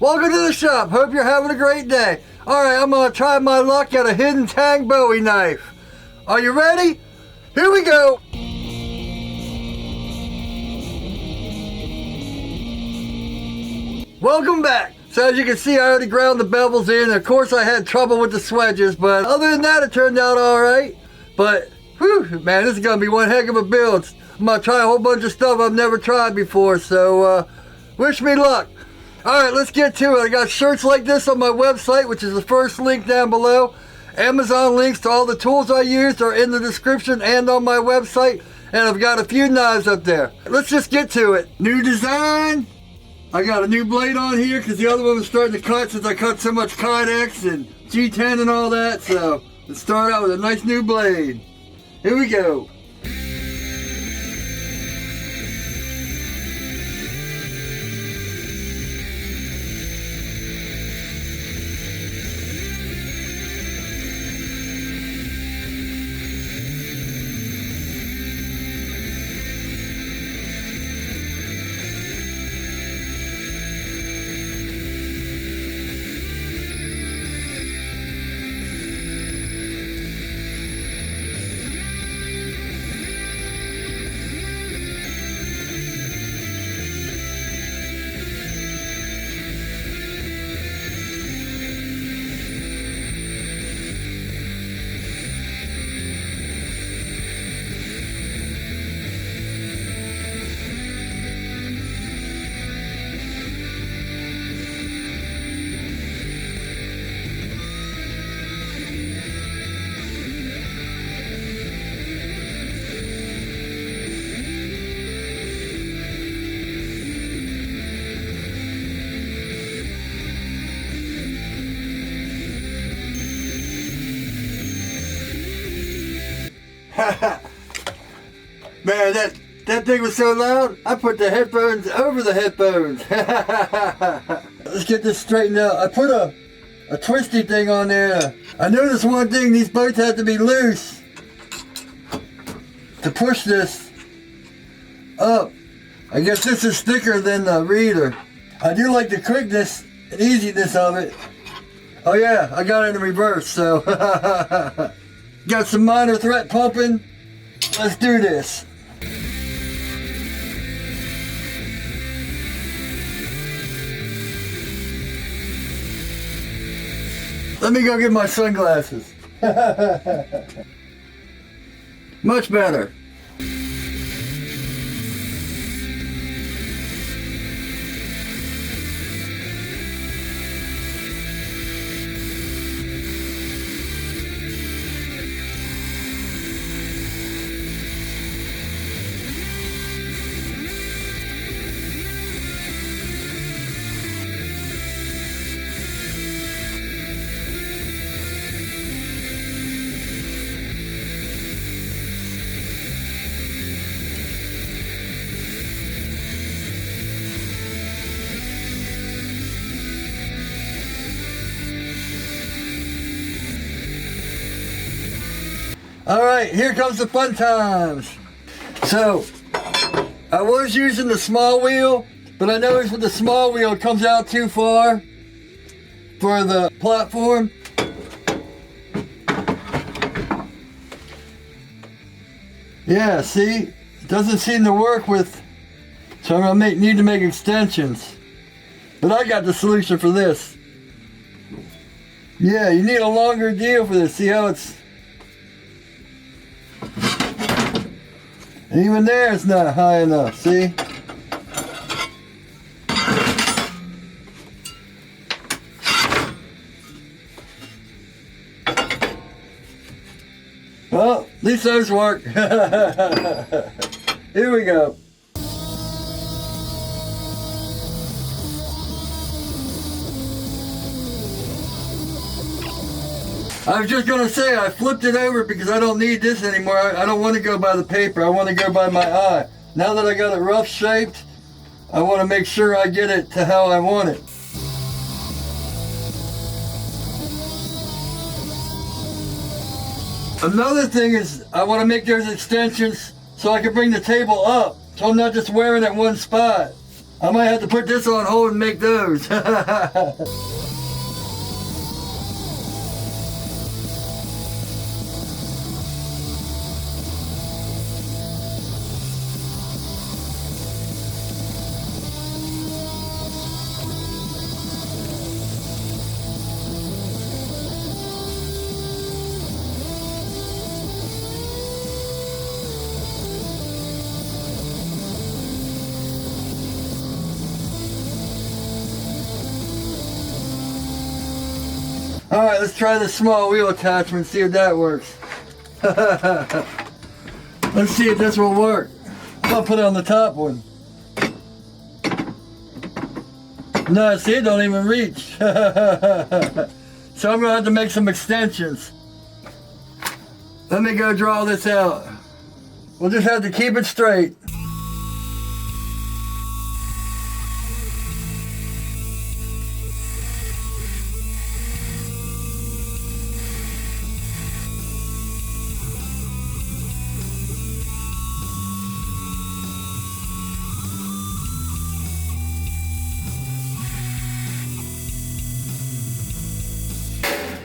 Welcome to the shop. Hope you're having a great day. Alright, I'm gonna try my luck at a hidden Tang Bowie knife. Are you ready? Here we go. Welcome back. So as you can see, I already ground the bevels in. Of course, I had trouble with the swedges, but other than that, it turned out alright. But, whew, man, this is gonna be one heck of a build. I'm gonna try a whole bunch of stuff I've never tried before, so wish me luck. Alright, let's get to it. I got shirts like this on my website, which is the first link down below. Amazon links to all the tools I used are in the description and on my website. And I've got a few knives up there. Let's just get to it. New design. I got a new blade on here because the other one was starting to cut since I cut so much Kydex and G10 and all that. So let's start out with a nice new blade. Here we go. Man, that thing was so loud, I put the headphones over the headphones. Let's get this straightened out. I put a twisty thing on there. I noticed one thing, these bolts have to be loose to push this up. I guess this is thicker than the reader. I do like the quickness and easiness of it. Oh yeah, I got it in reverse, so. Got some minor thread pumping. Let's do this. Let me go get my sunglasses. Much better. Alright, here comes the fun times. So, I was using the small wheel, but I noticed with the small wheel it comes out too far for the platform. Yeah, see? It doesn't seem to work with, so I'm going to need to make extensions. But I got the solution for this. Yeah, you need a longer deal for this. See how it's... Even there it's not high enough, see? Well, at least those work. Here we go. I was just going to say, I flipped it over because I don't need this anymore. I don't want to go by the paper. I want to go by my eye. Now that I got it rough shaped, I want to make sure I get it to how I want it. Another thing is I want to make those extensions so I can bring the table up, so I'm not just wearing at one spot. I might have to put this on hold and make those. Alright, let's try the small wheel attachment, see if that works. Let's see if this will work. I'll put it on the top one. No, see, it don't even reach. So I'm gonna have to make some extensions. Let me go draw this out. We'll just have to keep it straight.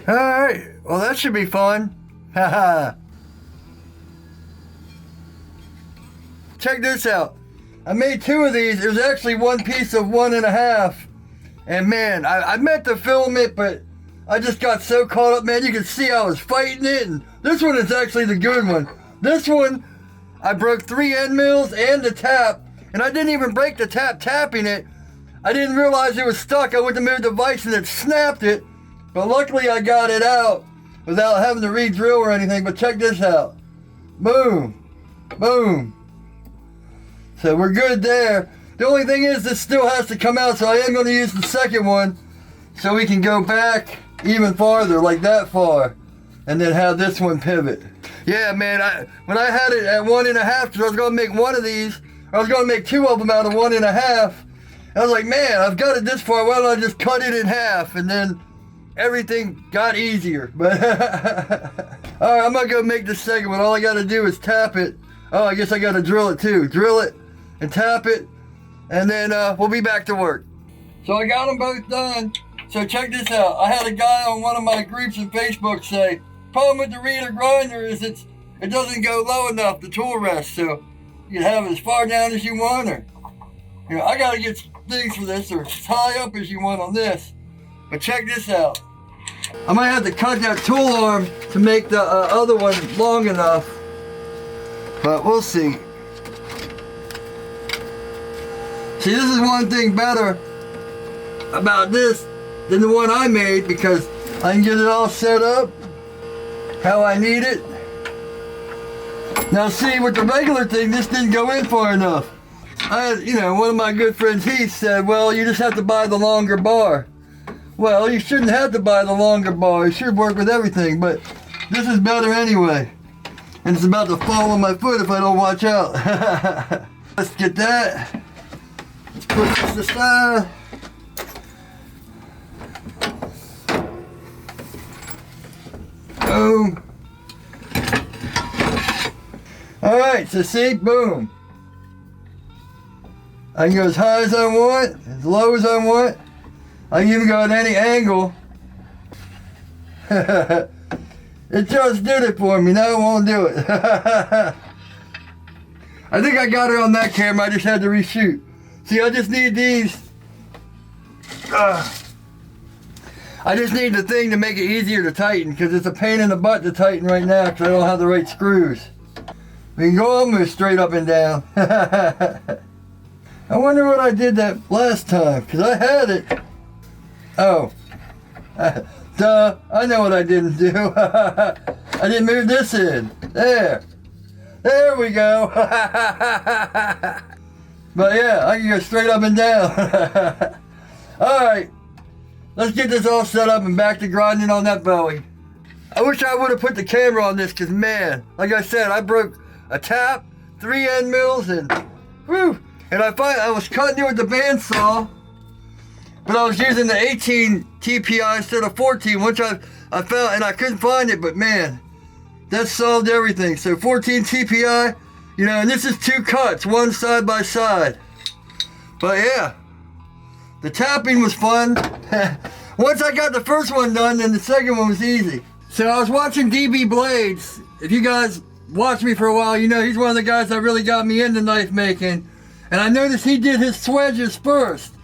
Alright, well that should be fun. Haha. Check this out. I made 2 of these. There's actually one piece of 1.5. And man, I meant to film it, but I just got so caught up, man. You can see I was fighting it. And this one is actually the good one. This one, I broke 3 end mills and the tap. And I didn't even break the tap tapping it. I didn't realize it was stuck. I went to move the vise and it snapped it. But luckily I got it out without having to re-drill or anything. But check this out. Boom. Boom. So we're good there. The only thing is this still has to come out, so I am going to use the second one so we can go back even farther, like that far, and then have this one pivot. Yeah, man, when I had it at 1.5, because I was going to make one of these, I was going to make 2 of them out of 1.5. I was like, man, I've got it this far, why don't I just cut it in half? And then everything got easier. But alright, I'm not gonna make the second one. All I gotta do is tap it. Oh, I guess I gotta drill it too. Drill it and tap it, and then we'll be back to work. So I got them both done. So check this out. I had a guy on one of my groups on Facebook say, problem with the reader grinder is it doesn't go low enough, the tool rest, so you can have it as far down as you want, or you know, I gotta get things for this, or as high up as you want on this. But check this out. I might have to cut that tool arm to make the other one long enough. But we'll see. See, this is one thing better about this than the one I made, because I can get it all set up how I need it. Now see, with the regular thing, this didn't go in far enough. I had, you know, one of my good friends, he said, well, you just have to buy the longer bar. Well, you shouldn't have to buy the longer bar. It should work with everything, but this is better anyway. And it's about to fall on my foot if I don't watch out. Let's get that. Let's put this aside. Boom. Alright, so see, boom. I can go as high as I want, as low as I want. I can even go at any angle. It just did it for me. Now it won't do it. I think I got it on that camera. I just had to reshoot. See, I just need these. I just need the thing to make it easier to tighten, because it's a pain in the butt to tighten right now because I don't have the right screws. We can go almost straight up and down. I wonder what I did that last time, because I had it. Oh, duh, I know what I didn't do. I didn't move this in. There we go. But yeah, I can go straight up and down. Alright, let's get this all set up and back to grinding on that Bowie. I wish I would have put the camera on this, because man, like I said, I broke a tap, 3 end mills, and whew. And I was cutting it with the bandsaw, but I was using the 18 TPI instead of 14, which I found, and I couldn't find it, but man, that solved everything. So 14 TPI, you know, and this is 2 cuts, one side by side. But yeah, the tapping was fun. Once I got the first one done, then the second one was easy. So I was watching DB Blades. If you guys watch me for a while, you know he's one of the guys that really got me into knife making. And I noticed he did his swedges first.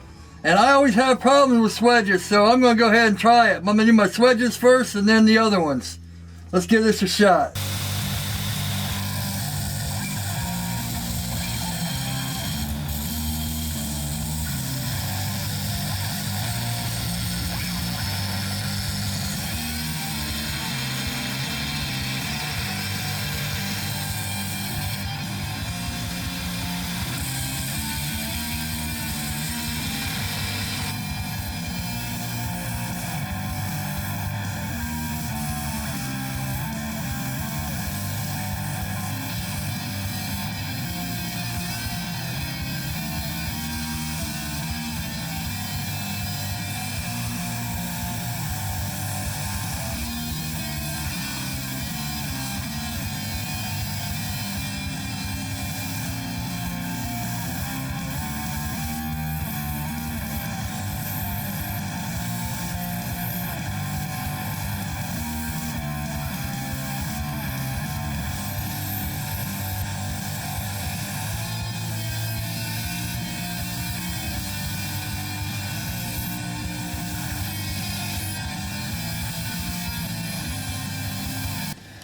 And I always have problems with swedges, so I'm going to go ahead and try it. I'm going to do my swedges first and then the other ones. Let's give this a shot.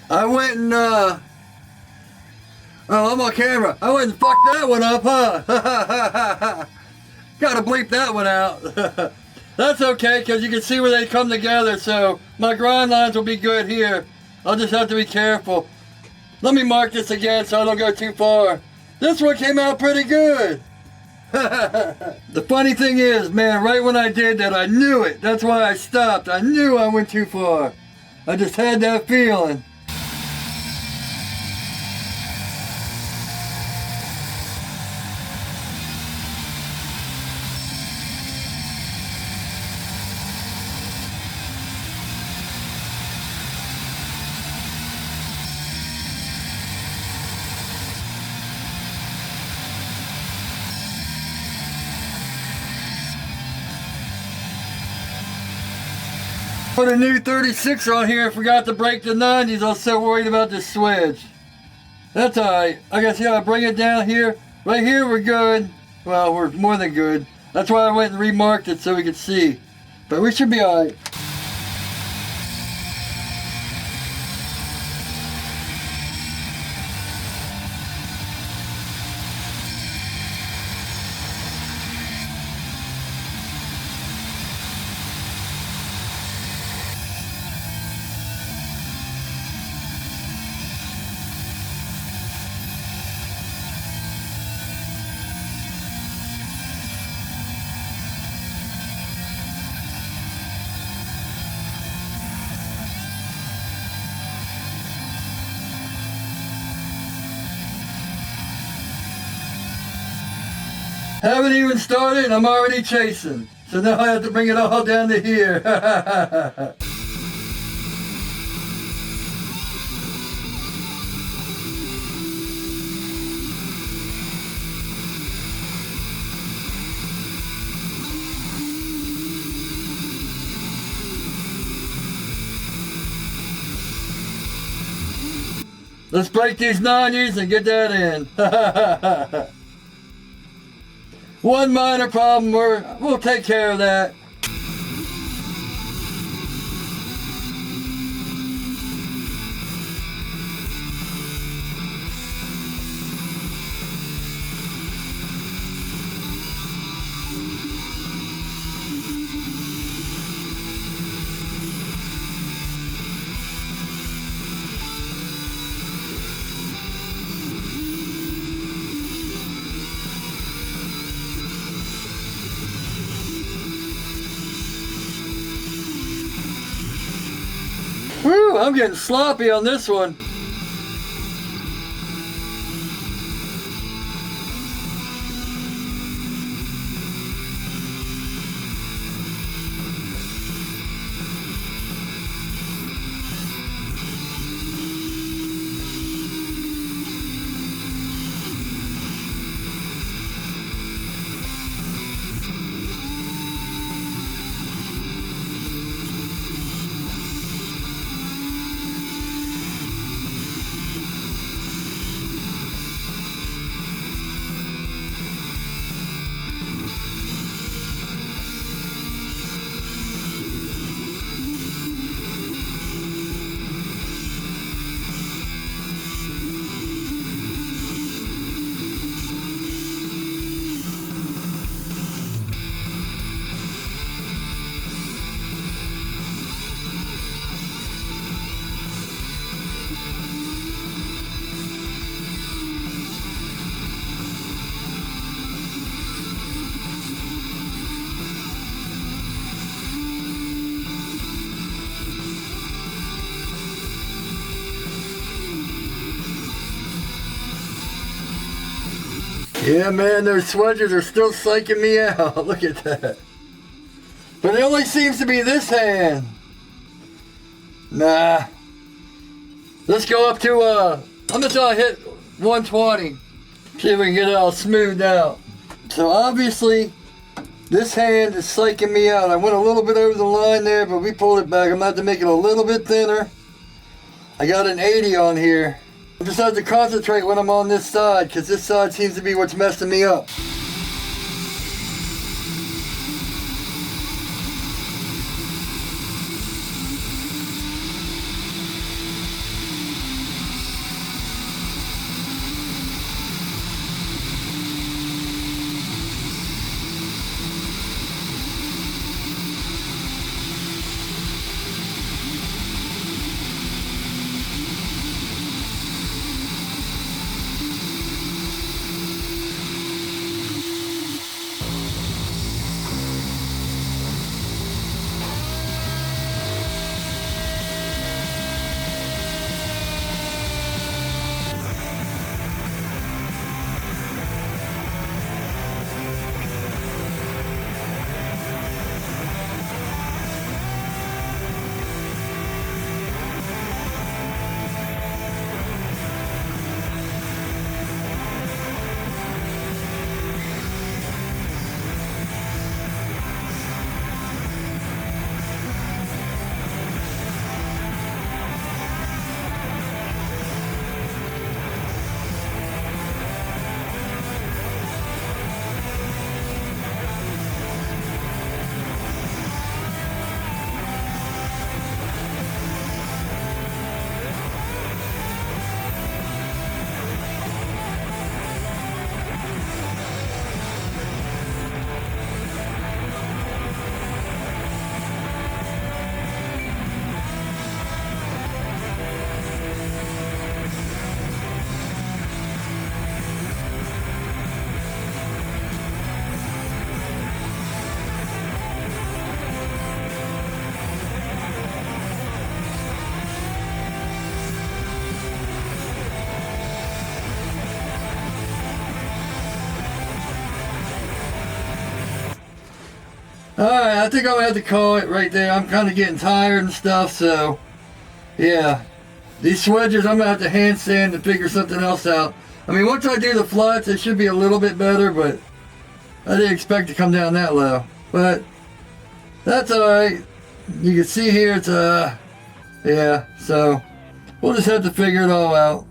I went and, oh, I'm on camera. I went and fucked that one up, huh? Gotta bleep that one out. That's okay, because you can see where they come together, so my grind lines will be good here. I'll just have to be careful. Let me mark this again so I don't go too far. This one came out pretty good. The funny thing is, man, right when I did that, I knew it. That's why I stopped. I knew I went too far. I just had that feeling. Put a new 36 on here and forgot to break the 90s. I was so worried about this swedge. That's alright. I guess, yeah, I bring it down here. Right here we're good. Well, we're more than good. That's why I went and remarked it so we could see. But we should be alright. Haven't even started and I'm already chasing. So now I have to bring it all down to here. Let's break these 90s and get that in. One minor problem, we'll take care of that. Whew, I'm getting sloppy on this one. Yeah, man, those swedges are still psyching me out. Look at that. But it only seems to be this hand. Nah. Let's go up to, I'm just gonna hit 120. See if we can get it all smoothed out. So obviously, this hand is psyching me out. I went a little bit over the line there, but we pulled it back. I'm going to have to make it a little bit thinner. I got an 80 on here. I just have to concentrate when I'm on this side, because this side seems to be what's messing me up. Alright, I think I'm going to have to call it right there. I'm kind of getting tired and stuff, so yeah. These swedges, I'm going to have to hand sand to figure something else out. I mean, once I do the flats, it should be a little bit better, but I didn't expect to come down that low. But that's alright. You can see here, it's, yeah, so we'll just have to figure it all out.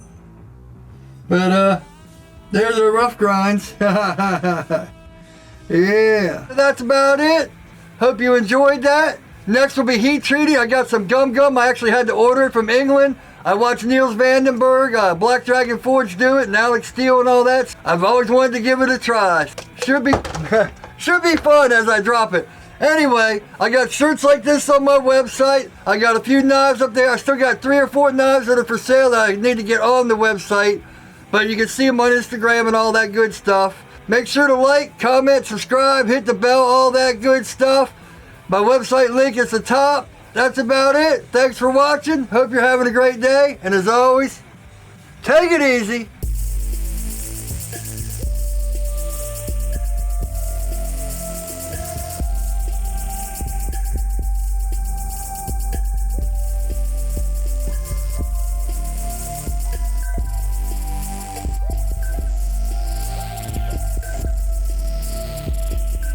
But, there's our rough grinds. Yeah, that's about it. Hope you enjoyed that. Next will be heat treating. I got some gum. I actually had to order it from England. I watched Niels Vandenberg, Black Dragon Forge do it, and Alex Steele and all that. I've always wanted to give it a try. Should be fun as I drop it. Anyway, I got shirts like this on my website. I got a few knives up there. I still got 3 or 4 knives that are for sale that I need to get on the website. But you can see them on Instagram and all that good stuff. Make sure to like, comment, subscribe, hit the bell, all that good stuff. My website link is at the top. That's about it. Thanks for watching. Hope you're having a great day. And as always, take it easy.